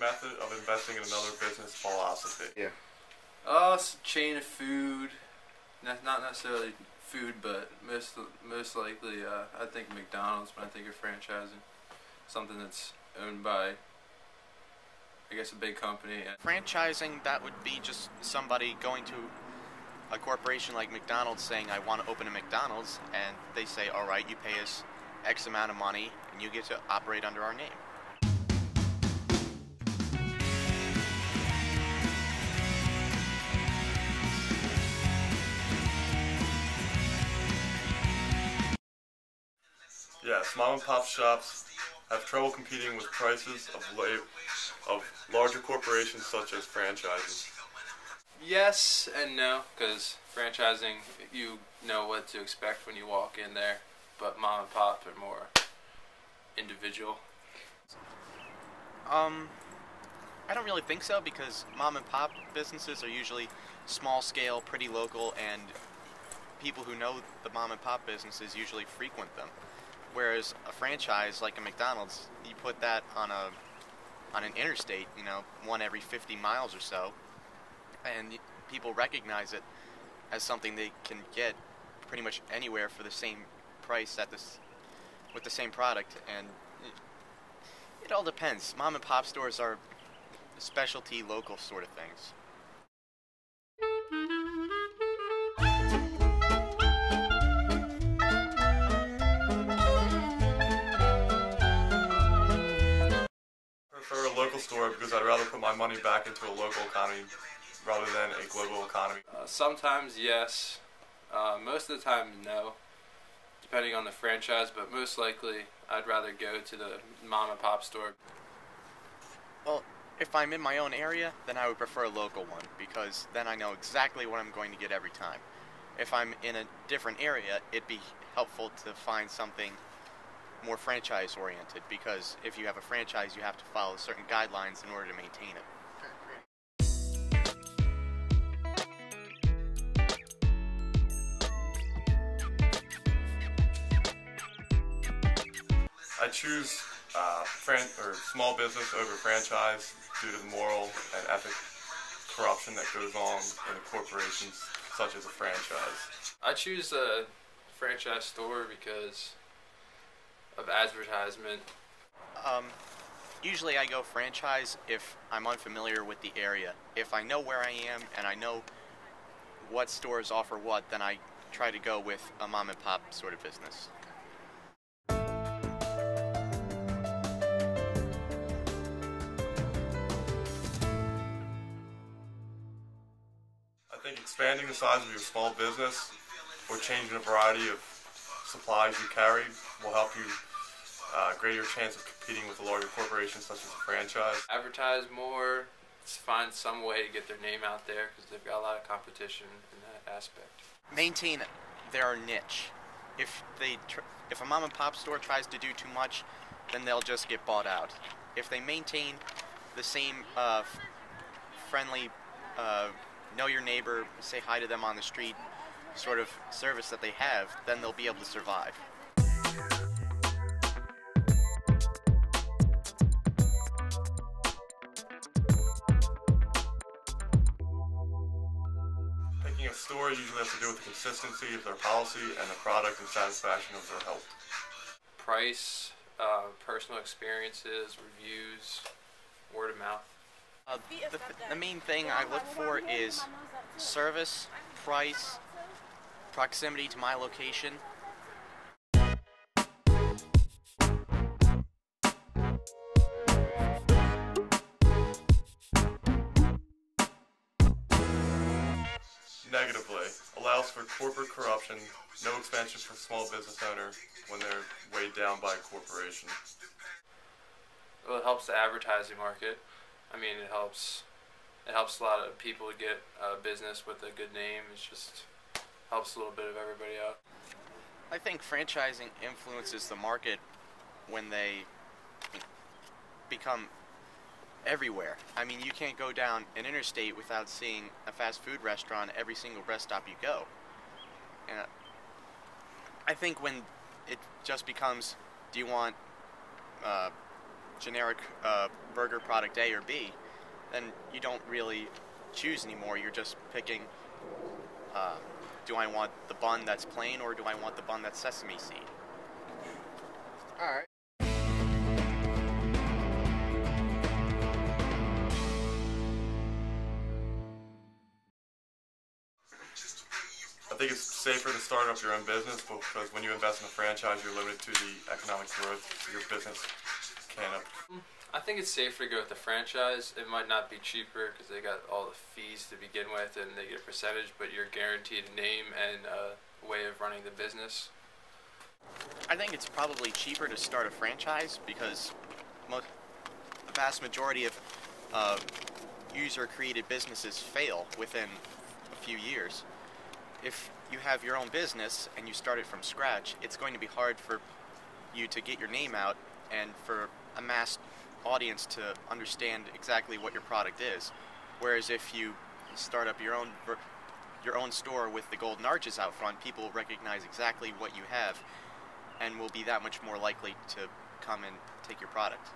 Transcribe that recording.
method of investing in another business philosophy? Yeah. It's a chain of food. Not necessarily food, but most likely, I think McDonald's when I think of franchising. Something that's owned by, I guess, a big company. Franchising, that would be just somebody going to a corporation like McDonald's saying, I want to open a McDonald's, and they say, all right, you pay us X amount of money, and you get to operate under our name. Yes, mom and pop shops have trouble competing with prices of larger corporations such as franchises. Yes and no, because franchising, you know what to expect when you walk in there, but mom and pop are more individual. I don't really think so, because mom and pop businesses are usually small scale, pretty local, and people who know the mom and pop businesses usually frequent them. Whereas a franchise like a McDonald's, you put that on an interstate, you know, one every 50 miles or so, and people recognize it as something they can get pretty much anywhere for the same price with the same product. And it all depends. Mom and pop stores are specialty local sort of things. I prefer a local store because I'd rather put my money back into a local economy rather than a global economy. Sometimes yes, most of the time no, depending on the franchise, but most likely I'd rather go to the mom and pop store. Well, if I'm in my own area, then I would prefer a local one, because then I know exactly what I'm going to get every time. If I'm in a different area, it'd be helpful to find something more franchise-oriented, because if you have a franchise, you have to follow certain guidelines in order to maintain it. I choose small business over franchise due to the moral and ethic corruption that goes on in corporations such as a franchise. I choose a franchise store because of advertisement. Usually I go franchise if I'm unfamiliar with the area. If I know where I am and I know what stores offer what, then I try to go with a mom and pop sort of business. I think expanding the size of your small business or changing the variety of supplies you carry will help you greater your chance of competing with a larger corporation such as a franchise. Advertise more, find some way to get their name out there because they've got a lot of competition in that aspect. Maintain their niche. If a mom and pop store tries to do too much, then they'll just get bought out. If they maintain the same friendly, know your neighbor, say hi to them on the street sort of service that they have, then they'll be able to survive. Picking a store usually has to do with the consistency of their policy and the product and satisfaction of their help. Price, personal experiences, reviews, word of mouth. The main thing I look for is service, price, proximity to my location. Negatively, allows for corporate corruption, no expansion for small business owner when they're weighed down by a corporation. Well, it helps the advertising market. I mean, it helps a lot of people get a business with a good name. It just helps a little bit of everybody out. I think franchising influences the market when they become everywhere. I mean, you can't go down an interstate without seeing a fast food restaurant every single rest stop you go. And I think when it just becomes, do you want generic burger product A or B, then you don't really choose anymore. You're just picking, do I want the bun that's plain or do I want the bun that's sesame seed? Alright. I think it's safer to start up your own business because when you invest in a franchise, you're limited to the economic growth your business can. I think it's safer to go with the franchise. It might not be cheaper because they got all the fees to begin with and they get a percentage, but you're guaranteed a name and a way of running the business. I think it's probably cheaper to start a franchise because the vast majority of user-created businesses fail within a few years. If you have your own business and you start it from scratch, it's going to be hard for you to get your name out and for a mass audience to understand exactly what your product is. Whereas if you start up your own store with the golden arches out front, people will recognize exactly what you have and will be that much more likely to come and take your product.